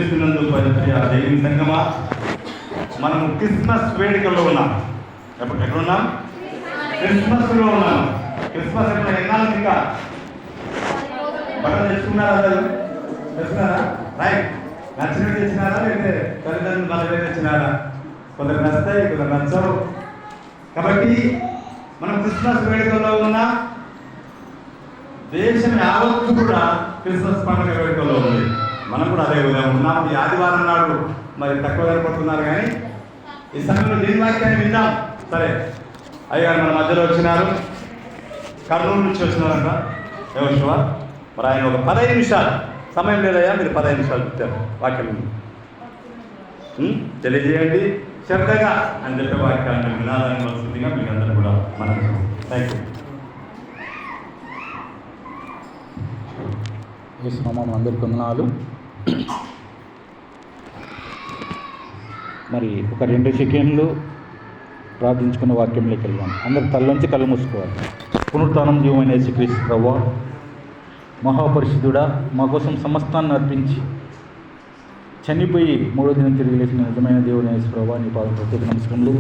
క్రీస్తునందు పరిచయ దేవుని సంగమా, మనం క్రిస్మస్ వేడుకల్లో ఉన్నాం. ఎక్కడున్నాం? క్రిస్మస్లో ఉన్నాం. క్రిస్మస్ ఎప్పుడు ఎన్నాళ్ళు? ఇంకా బట్టలు తెచ్చుకున్నారా? తెచ్చుకున్నారా? రైట్. నచ్చినట్టు తెచ్చినారా లేకపోతే తల్లిదండ్రులు నలభై తెచ్చినారా? కొందరు నచ్చుతాయి, కొందరు నచ్చవు. కాబట్టి మనం క్రిస్మస్ వేడుకల్లో ఉన్నా, దేశం యావత్తు కూడా క్రిస్మస్ పండుగ వేడుకల్లో ఉంది. మనం కూడా అదే విధంగా ఉన్నాం. ఈ ఆదివారం నాడు మరి తక్కువ కనపడుతున్నారు, కానీ ఈ సమయంలో దేని వాక్యాన్ని విందాం. సరే, అయ్యగారు మన మధ్యలో వచ్చినారు, కర్నూలు నుంచి వచ్చినారంట. యోషువ మరి ఆయన ఒక 15 నిమిషాలు సమయం లేదయ్యా, మీరు 15 నిమిషాలు పెట్టారు వాక్యం తెలియజేయండి శ్రద్ధగా అని చెప్పే వాక్యాన్ని వినాలని వస్తుందిగా మీకు అందరూ కూడా మనం. Thank you. అందరికి వందనాలు. మరి ఒక 2 సెకండ్లు ప్రార్థించుకున్న వాక్యంలోకి వెళ్దాం. అందరు తల్లోంచి కళ్ళు మూసుకోవాలి. పునరుత్థానం జీవమైన యేసుక్రీస్తు ప్రభువా, మహాపరిశుద్ధుడా, మా కోసం సమస్తాన్ని అర్పించి చనిపోయి 3వ దినం తిరిగి లేచిన నిజమైన దేవుని యేసు ప్రభువా, నీ పాదం ప్రత్యేక నమస్కారములు.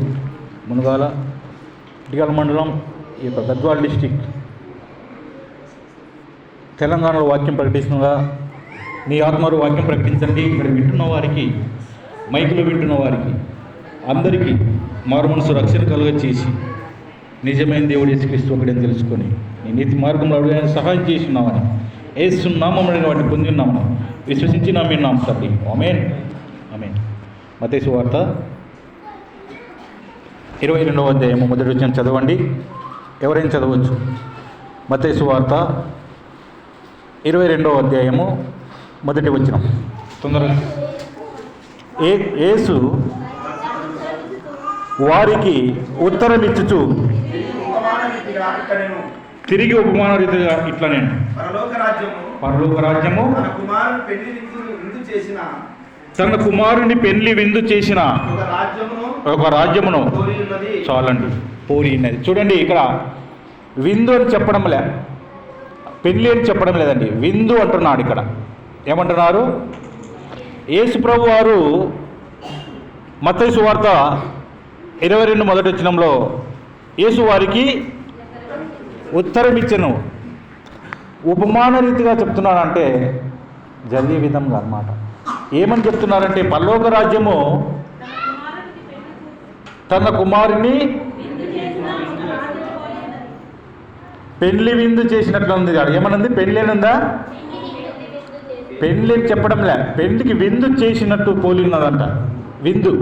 మునుగాల ఇటికల మండలం, ఈ యొక్క గద్వాల డిస్టిక్, తెలంగాణలో వాక్యం ప్రకటిస్తుండగా నీ ఆత్మరు వాక్యం ప్రకటించండి. ఇక్కడ వింటున్న వారికి, మైకులో వింటున్న వారికి అందరికీ మారు మనసు రక్షణ కలుగ చేసి నిజమైన దేవుడు యేసుక్రీస్తు ఒకడని తెలుసుకొని నీ నీతి మార్గంలో అడుగునే సహాయం చేసి ఉన్నామని యేసునామమున వాటిని పొంది ఉన్నామని విశ్వసించి నమ్మినాం తండ్రి. ఆమేన్, ఆమేన్. మత్తయి సువార్త 22వ అధ్యాయము మొదటి వచనం చదవండి. ఎవరైనా చదవచ్చు. మత్తయి సువార్త 22వ అధ్యాయము మొదటి వచనం తొందరగా. యేసు వారికి ఉత్తరమిచ్చుచు తిరిగి ఉపమాన రీతిగా ఇట్లా, నేను పరలోక రాజ్యము తన కుమారుని పెళ్లి విందు చేసిన ఒక రాజ్యమును చాలండి పోలి ఉన్నది. చూడండి, ఇక్కడ విందు అని చెప్పడం లే, పెళ్లి అని చెప్పడం లేదండి, విందు అంటున్నాడు. ఇక్కడ ఏమంటున్నారు? యేసు ప్రభు వారు మత్తయి సువార్త 22 మొదటి వచనంలో యేసు వారికి ఉత్తరం ఇచ్చను. ఉపమాన రీతిగా చెప్తున్నారంటే జరిగే విధంగా అన్నమాట. ఏమని చెప్తున్నారంటే పరలోక రాజ్యము తన కుమారుని పెళ్లి విందు చేసినట్లు ఉంది. ఏమనుంది? పెళ్ళి ఉందా? పెళ్ళి చెప్పడంలే, పెళ్లికి విందు చేసినట్టు పోలిన్నదంట. విందు,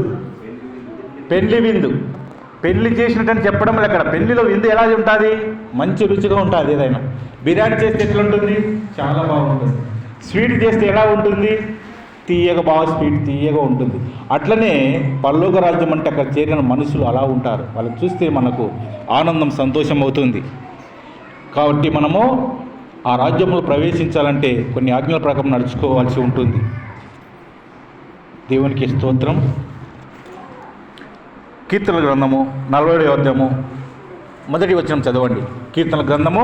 పెళ్లి విందు, పెళ్లి చేసినట్టు చెప్పడం లే. అక్కడ పెళ్లిలో విందు ఎలా ఉంటుంది? మంచి రుచిగా ఉంటుంది. ఏదైనా బిర్యానీ చేస్తే ఎట్లా ఉంటుంది? చాలా బాగుంటుంది. స్వీట్ చేస్తే ఎలా ఉంటుంది? తీయగా, బాగా స్వీట్ తీయగా ఉంటుంది. అట్లనే పరలోక రాజ్యం అంటే అక్కడ చేరిన మనుషులు అలా ఉంటారు. వాళ్ళని చూస్తే మనకు ఆనందం, సంతోషం అవుతుంది. కాబట్టి మనము ఆ రాజ్యంలో ప్రవేశించాలంటే కొన్ని ఆజ్ఞల ప్రకారం నడుచుకోవాల్సి ఉంటుంది. దేవునికి స్తోత్రం. కీర్తనల గ్రంథము 47వ అధ్యాయము మొదటి వచనం చదవండి. కీర్తనల గ్రంథము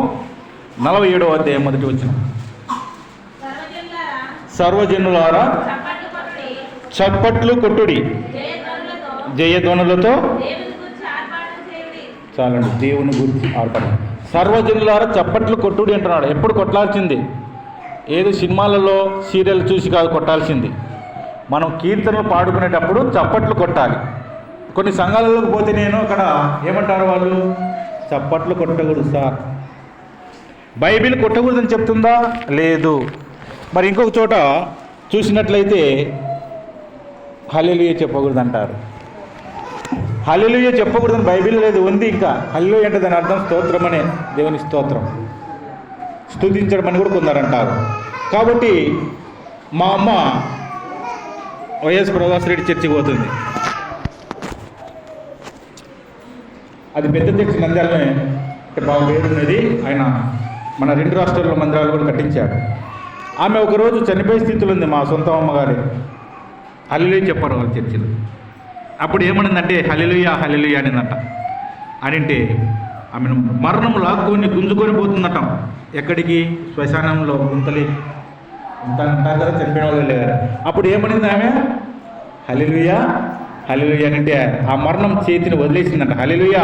47వ అధ్యాయం మొదటి వచనం. సర్వజనులారా చప్పట్లు కొట్టుడి, జయధ్వనులతో చాలండి దేవుని గురించి ఆడపడండి. సర్వజనులారా చప్పట్లు కొట్టుడి అంటున్నాడు. ఎప్పుడు కొట్టాల్సింది? ఏదో సినిమాలలో సీరియల్ చూసి కాదు కొట్టాల్సింది. మనం కీర్తనలు పాడుకునేటప్పుడు చప్పట్లు కొట్టాలి. కొన్ని సంఘాలలోకి పోతే నేను అక్కడ ఏమంటారు వాళ్ళు? చప్పట్లు కొట్టకూడదు సార్. బైబిల్ కొట్టకూడదని చెప్తుందా? లేదు. మరి ఇంకొక చోట చూసినట్లయితే హల్లెలూయా చెప్పకూడదు అంటారు. హల్లెలూయా చెప్పకూడదని బైబిల్ లేదు, ఉంది. ఇంకా హల్లెలూయా అంటే దాని అర్థం స్తోత్రం అనే, దేవుని స్తోత్రం, స్తుతించడం అని కూడా కొందరంటారు. కాబట్టి మా అమ్మ వైఎస్ ప్రకాష్ రెడ్డి చర్చికి పోతుంది. అది పెద్ద చర్చి, నంద్యాలనే బాగా పేరున్నది. ఆయన మన 2 రాష్ట్రాల్లో మందిరాలు కూడా కట్టించాడు. ఆమె ఒకరోజు చనిపోయే స్థితిలో ఉంది. మా సొంత అమ్మగారి హల్లెలూయా చెప్పారు వాళ్ళ చర్చిలో. అప్పుడు ఏమనిందంటే హల్లెలూయా హల్లెలూయా అనిందట. అనింటే ఆమెను మరణం లాక్కొని గుంజుకొని పోతుందట. ఎక్కడికి? శ్మశానంలో గుంతలి అంటారు కదా, చనిపోయిన వాళ్ళు లేరు. అప్పుడు ఏమనింది ఆమె? హల్లెలూయా హల్లెలూయా అంటే ఆ మరణం చేతిని వదిలేసిందంట. హల్లెలూయా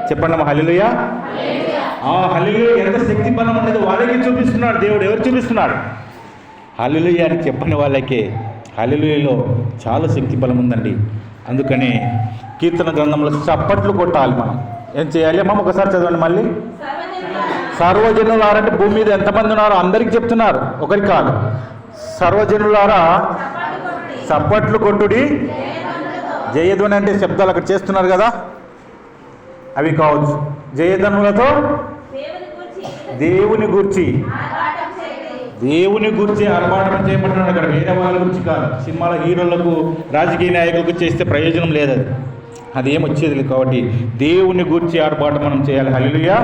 చెప్పండి అమ్మ, హల్లెలూయా. ఆ హల్లెలూయా ఎంత శక్తి బలం అనేది వాళ్ళకి చూపిస్తున్నాడు దేవుడు. ఎవరు చూపిస్తున్నాడు? హల్లెలూయా అని చెప్పని వాళ్ళకే హల్లెలూయాలో చాలా శక్తి బలం ఉందండి. అందుకని కీర్తన గ్రంథంలో చప్పట్లు కొట్టాలి. మనం ఏం చేయాలి అమ్మ? ఒకసారి చదవండి మళ్ళీ. సర్వజనులారంటే భూమి మీద ఎంతమంది ఉన్నారో అందరికి చెప్తున్నారు, ఒకరికి కాదు. సర్వజనులారా చప్పట్లు కొట్టుడి, జయధ్వని అంటే శబ్దాలు అక్కడ చేస్తున్నారు కదా, అవి కావచ్చు. జయధ్వనులతో దేవుని గూర్చి ఆర్భాటం చేయమంటున్నాడు అక్కడ. వేరే వాళ్ళ గురించి కాదు. సినిమాల హీరోలకు, రాజకీయ నాయకులకు చేస్తే ప్రయోజనం లేదు, అది ఏం వచ్చేది లేదు. కాబట్టి దేవుని గూర్చి ఆర్భాటం మనం చేయాలి. హల్లెలూయా.